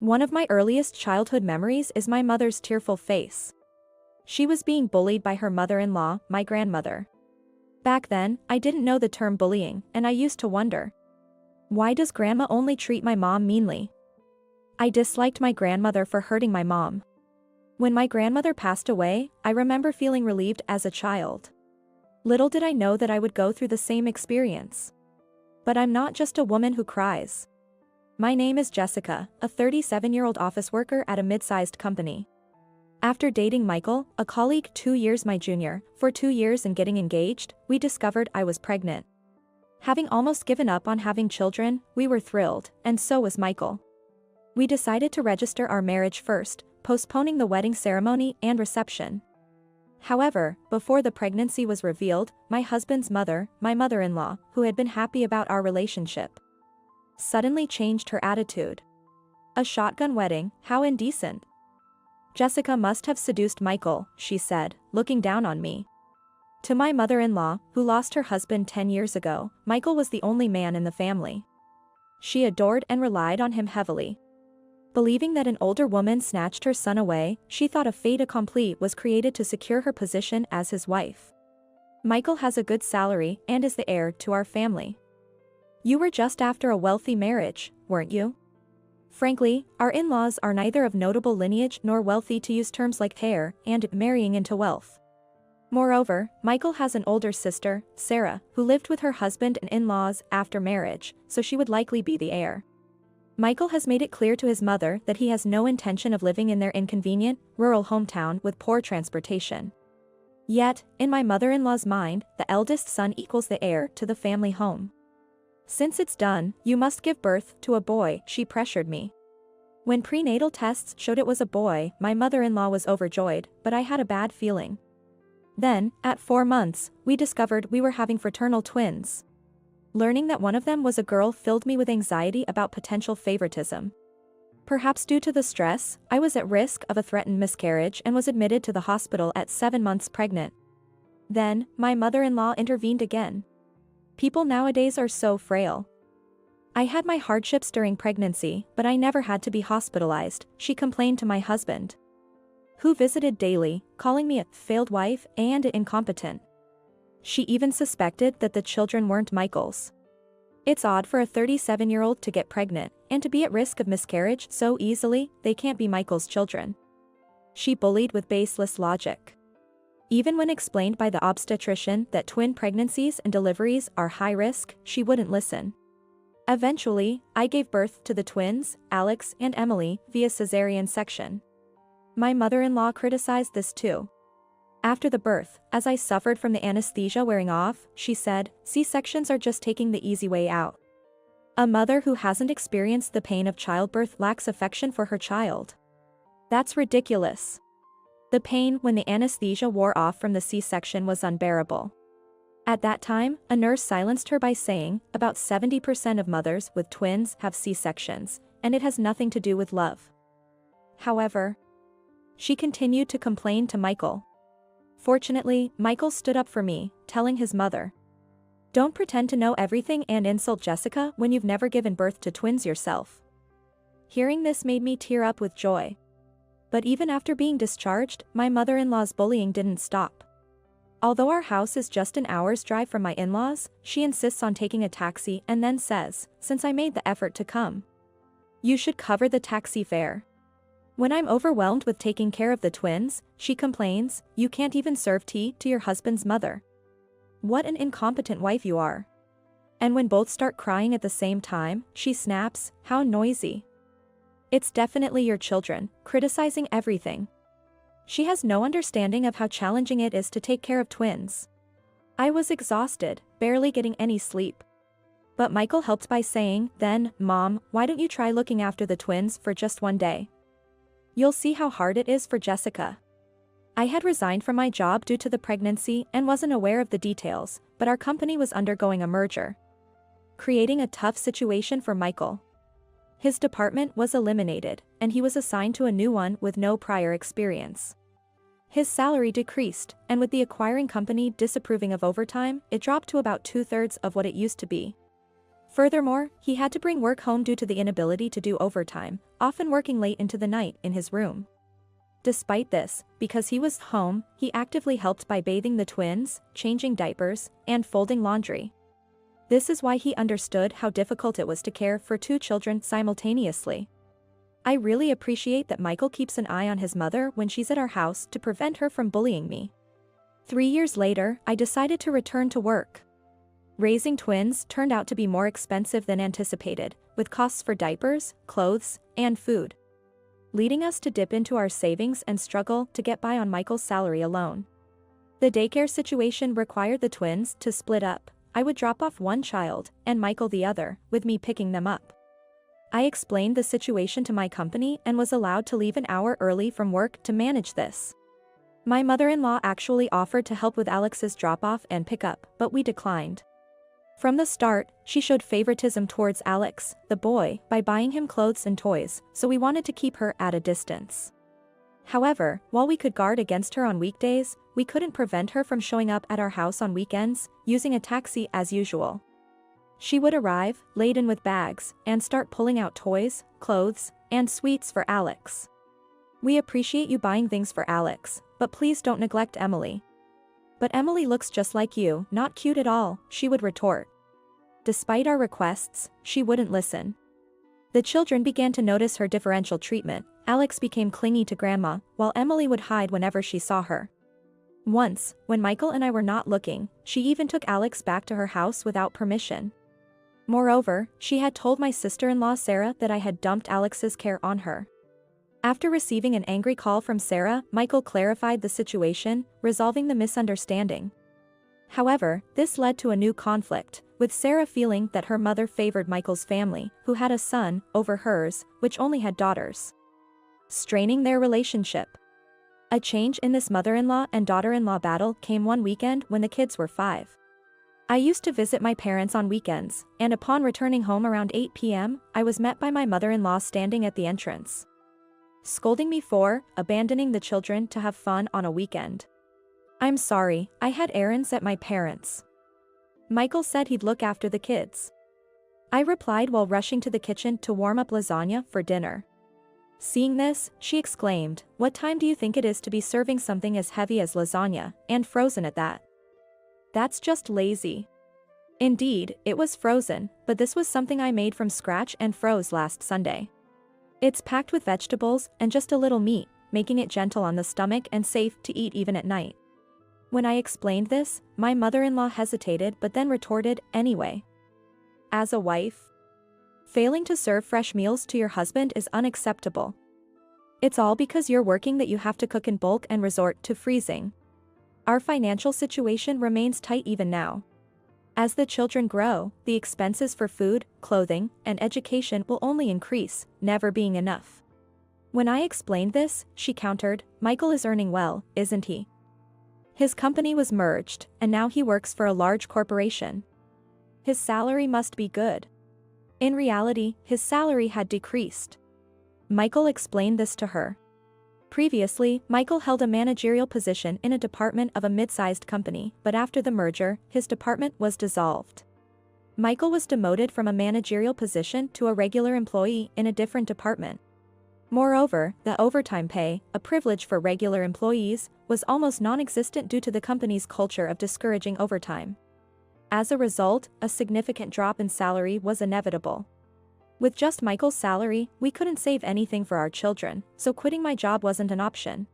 One of my earliest childhood memories is my mother's tearful face. She was being bullied by her mother-in-law, my grandmother. Back then, I didn't know the term bullying, and I used to wonder, why does grandma only treat my mom meanly? I disliked my grandmother for hurting my mom. When my grandmother passed away, I remember feeling relieved as a child. Little did I know that I would go through the same experience. But I'm not just a woman who cries. My name is Jessica, a 37-year-old office worker at a mid-sized company. After dating Michael, a colleague 2 years my junior, for 2 years and getting engaged, we discovered I was pregnant. Having almost given up on having children, we were thrilled, and so was Michael. We decided to register our marriage first, postponing the wedding ceremony and reception. However, before the pregnancy was revealed, my husband's mother, my mother-in-law, who had been happy about our relationship, suddenly changed her attitude. A shotgun wedding, how indecent. Jessica must have seduced Michael, she said, looking down on me. To my mother-in-law, who lost her husband 10 years ago, Michael was the only man in the family. She adored and relied on him heavily. Believing that an older woman snatched her son away, she thought a fait accompli was created to secure her position as his wife. Michael has a good salary and is the heir to our family. You were just after a wealthy marriage, weren't you? Frankly, our in-laws are neither of notable lineage nor wealthy, to use terms like heir and marrying into wealth. Moreover, Michael has an older sister, Sarah, who lived with her husband and in-laws after marriage, so she would likely be the heir. Michael has made it clear to his mother that he has no intention of living in their inconvenient, rural hometown with poor transportation. Yet, in my mother-in-law's mind, the eldest son equals the heir to the family home. Since it's done, you must give birth to a boy, she pressured me. When prenatal tests showed it was a boy, my mother-in-law was overjoyed, but I had a bad feeling. Then, at 4 months, we discovered we were having fraternal twins. Learning that one of them was a girl filled me with anxiety about potential favoritism. Perhaps due to the stress, I was at risk of a threatened miscarriage and was admitted to the hospital at 7 months pregnant. Then, my mother-in-law intervened again. People nowadays are so frail. I had my hardships during pregnancy, but I never had to be hospitalized, she complained to my husband, who visited daily, calling me a failed wife and incompetent. She even suspected that the children weren't Michael's. It's odd for a 37-year-old to get pregnant and to be at risk of miscarriage so easily. They can't be Michael's children, she bullied with baseless logic. Even when explained by the obstetrician that twin pregnancies and deliveries are high risk, she wouldn't listen. Eventually, I gave birth to the twins, Alex and Emily, via cesarean section. My mother-in-law criticized this too. After the birth, as I suffered from the anesthesia wearing off, she said, C-sections are just taking the easy way out. A mother who hasn't experienced the pain of childbirth lacks affection for her child. That's ridiculous. The pain when the anesthesia wore off from the C-section was unbearable. At that time, a nurse silenced her by saying, about 70% of mothers with twins have C-sections, and it has nothing to do with love. However, she continued to complain to Michael. Fortunately, Michael stood up for me, telling his mother, don't pretend to know everything and insult Jessica when you've never given birth to twins yourself. Hearing this made me tear up with joy. But even after being discharged, my mother-in-law's bullying didn't stop. Although our house is just an hour's drive from my in-laws, she insists on taking a taxi and then says, since I made the effort to come, you should cover the taxi fare. When I'm overwhelmed with taking care of the twins, she complains, you can't even serve tea to your husband's mother. What an incompetent wife you are. And when both start crying at the same time, she snaps, how noisy. It's definitely your children, criticizing everything. She has no understanding of how challenging it is to take care of twins. I was exhausted, barely getting any sleep. But Michael helped by saying, then, Mom, why don't you try looking after the twins for just one day? You'll see how hard it is for Jessica. I had resigned from my job due to the pregnancy and wasn't aware of the details, but our company was undergoing a merger, creating a tough situation for Michael. His department was eliminated, and he was assigned to a new one with no prior experience. His salary decreased, and with the acquiring company disapproving of overtime, it dropped to about 2/3 of what it used to be. Furthermore, he had to bring work home due to the inability to do overtime, often working late into the night in his room. Despite this, because he was home, he actively helped by bathing the twins, changing diapers, and folding laundry. This is why he understood how difficult it was to care for two children simultaneously. I really appreciate that Michael keeps an eye on his mother when she's at our house to prevent her from bullying me. 3 years later, I decided to return to work. Raising twins turned out to be more expensive than anticipated, with costs for diapers, clothes, and food, leading us to dip into our savings and struggle to get by on Michael's salary alone. The daycare situation required the twins to split up. I would drop off one child, and Michael the other, with me picking them up. I explained the situation to my company and was allowed to leave an hour early from work to manage this. My mother-in-law actually offered to help with Alex's drop-off and pickup, but we declined. From the start, she showed favoritism towards Alex, the boy, by buying him clothes and toys, so we wanted to keep her at a distance. However, while we could guard against her on weekdays, we couldn't prevent her from showing up at our house on weekends, using a taxi as usual. She would arrive, laden with bags, and start pulling out toys, clothes, and sweets for Alex. "We appreciate you buying things for Alex, but please don't neglect Emily." "But Emily looks just like you, not cute at all," she would retort. Despite our requests, she wouldn't listen. The children began to notice her differential treatment. Alex became clingy to grandma, while Emily would hide whenever she saw her. Once, when Michael and I were not looking, she even took Alex back to her house without permission. Moreover, she had told my sister-in-law Sarah that I had dumped Alex's care on her. After receiving an angry call from Sarah, Michael clarified the situation, resolving the misunderstanding. However, this led to a new conflict, with Sarah feeling that her mother favored Michael's family, who had a son, over hers, which only had daughters, straining their relationship. A change in this mother-in-law and daughter-in-law battle came one weekend when the kids were 5. I used to visit my parents on weekends, and upon returning home around 8 p.m., I was met by my mother-in-law standing at the entrance, scolding me for abandoning the children to have fun on a weekend. "I'm sorry, I had errands at my parents'. Michael said he'd look after the kids." I replied while rushing to the kitchen to warm up lasagna for dinner. Seeing this, she exclaimed, "What time do you think it is to be serving something as heavy as lasagna, and frozen at that? That's just lazy." Indeed, it was frozen, but this was something I made from scratch and froze last Sunday. It's packed with vegetables and just a little meat, making it gentle on the stomach and safe to eat even at night. When I explained this, my mother-in-law hesitated but then retorted, "Anyway, as a wife, failing to serve fresh meals to your husband is unacceptable. It's all because you're working that you have to cook in bulk and resort to freezing. Our financial situation remains tight even now. As the children grow, the expenses for food, clothing, and education will only increase, never being enough." When I explained this, she countered, "Michael is earning well, isn't he? His company was merged, and now he works for a large corporation. His salary must be good." In reality, his salary had decreased. Michael explained this to her. Previously, Michael held a managerial position in a department of a mid-sized company, but after the merger, his department was dissolved. Michael was demoted from a managerial position to a regular employee in a different department. Moreover, the overtime pay, a privilege for regular employees, was almost non-existent due to the company's culture of discouraging overtime. As a result, a significant drop in salary was inevitable. With just Michael's salary, we couldn't save anything for our children, so quitting my job wasn't an option.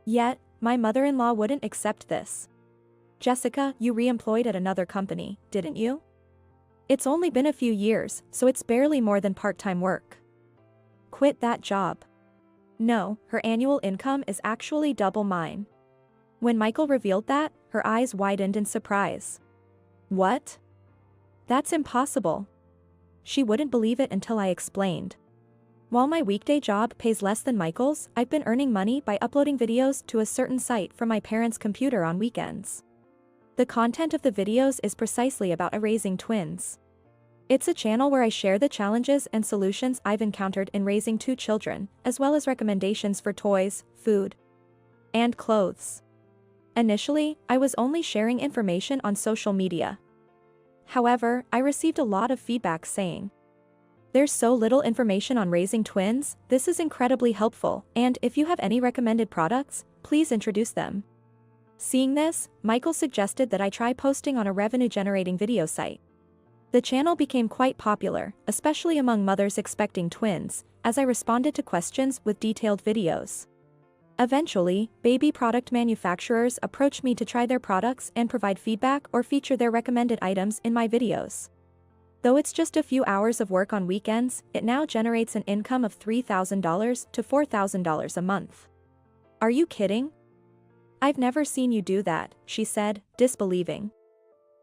Yet, my mother-in-law wouldn't accept this. "Jessica, you re-employed at another company, didn't you? It's only been a few years, so it's barely more than part-time work. Quit that job." No, her annual income is actually double mine. When Michael revealed that, her eyes widened in surprise. "What? That's impossible." She wouldn't believe it until I explained. While my weekday job pays less than Michael's, I've been earning money by uploading videos to a certain site from my parents' computer on weekends. The content of the videos is precisely about raising twins. It's a channel where I share the challenges and solutions I've encountered in raising 2 children, as well as recommendations for toys, food, and clothes. Initially, I was only sharing information on social media. However, I received a lot of feedback saying, "There's so little information on raising twins, this is incredibly helpful, and if you have any recommended products, please introduce them." Seeing this, Michael suggested that I try posting on a revenue-generating video site. The channel became quite popular, especially among mothers expecting twins, as I responded to questions with detailed videos. Eventually, baby product manufacturers approached me to try their products and provide feedback or feature their recommended items in my videos. Though it's just a few hours of work on weekends, it now generates an income of $3,000 to $4,000 a month. "Are you kidding? I've never seen you do that," she said, disbelieving.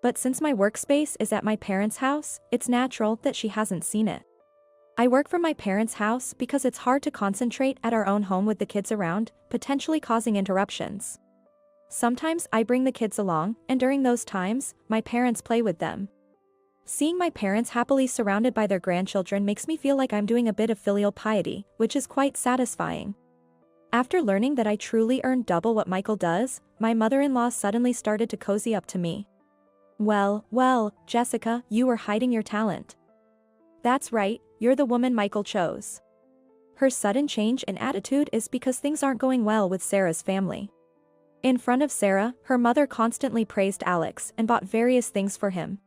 But since my workspace is at my parents' house, it's natural that she hasn't seen it. I work from my parents' house because it's hard to concentrate at our own home with the kids around, potentially causing interruptions. Sometimes I bring the kids along, and during those times, my parents play with them. Seeing my parents happily surrounded by their grandchildren makes me feel like I'm doing a bit of filial piety, which is quite satisfying. After learning that I truly earn double what Michael does, my mother-in-law suddenly started to cozy up to me. Well, Jessica, you were hiding your talent. That's right, you're the woman Michael chose." Her sudden change in attitude is because things aren't going well with Sarah's family. In front of Sarah, her mother constantly praised Alex and bought various things for him,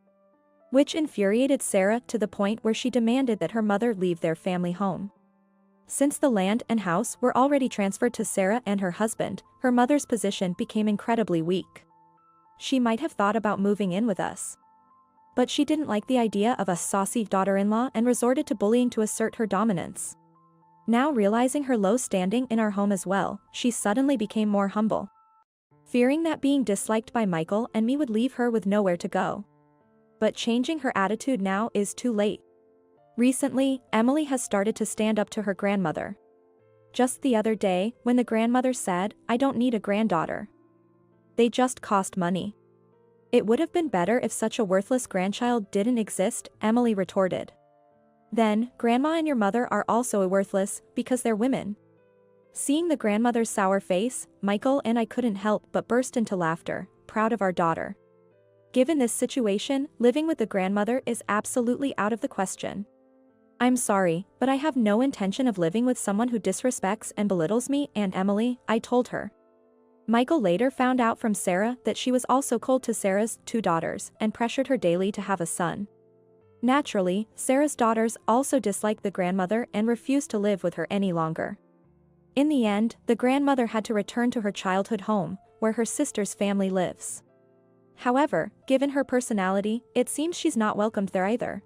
which infuriated Sarah to the point where she demanded that her mother leave their family home. Since the land and house were already transferred to Sarah and her husband, her mother's position became incredibly weak. She might have thought about moving in with us, but she didn't like the idea of a saucy daughter-in-law and resorted to bullying to assert her dominance. Now realizing her low standing in our home as well, she suddenly became more humble, fearing that being disliked by Michael and me would leave her with nowhere to go. But changing her attitude now is too late. Recently, Emily has started to stand up to her grandmother. Just the other day, when the grandmother said, "I don't need a granddaughter. They just cost money." "It would have been better if such a worthless grandchild didn't exist," Emily retorted. "Then, Grandma and your mother are also worthless, because they're women." Seeing the grandmother's sour face, Michael and I couldn't help but burst into laughter, proud of our daughter. Given this situation, living with the grandmother is absolutely out of the question. "I'm sorry, but I have no intention of living with someone who disrespects and belittles me and Emily," I told her. Michael later found out from Sarah that she was also cold to Sarah's 2 daughters and pressured her daily to have a son. Naturally, Sarah's daughters also disliked the grandmother and refused to live with her any longer. In the end, the grandmother had to return to her childhood home, where her sister's family lives. However, given her personality, it seems she's not welcomed there either.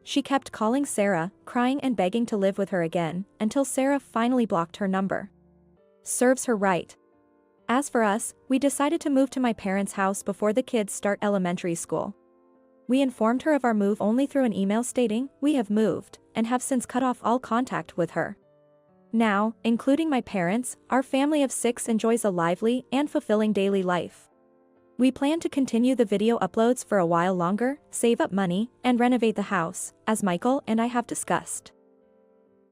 She kept calling Sarah, crying and begging to live with her again, until Sarah finally blocked her number. Serves her right. As for us, we decided to move to my parents' house before the kids start elementary school. We informed her of our move only through an email stating, "We have moved," and have since cut off all contact with her. Now, including my parents, our family of 6 enjoys a lively and fulfilling daily life. We plan to continue the video uploads for a while longer, save up money, and renovate the house, as Michael and I have discussed.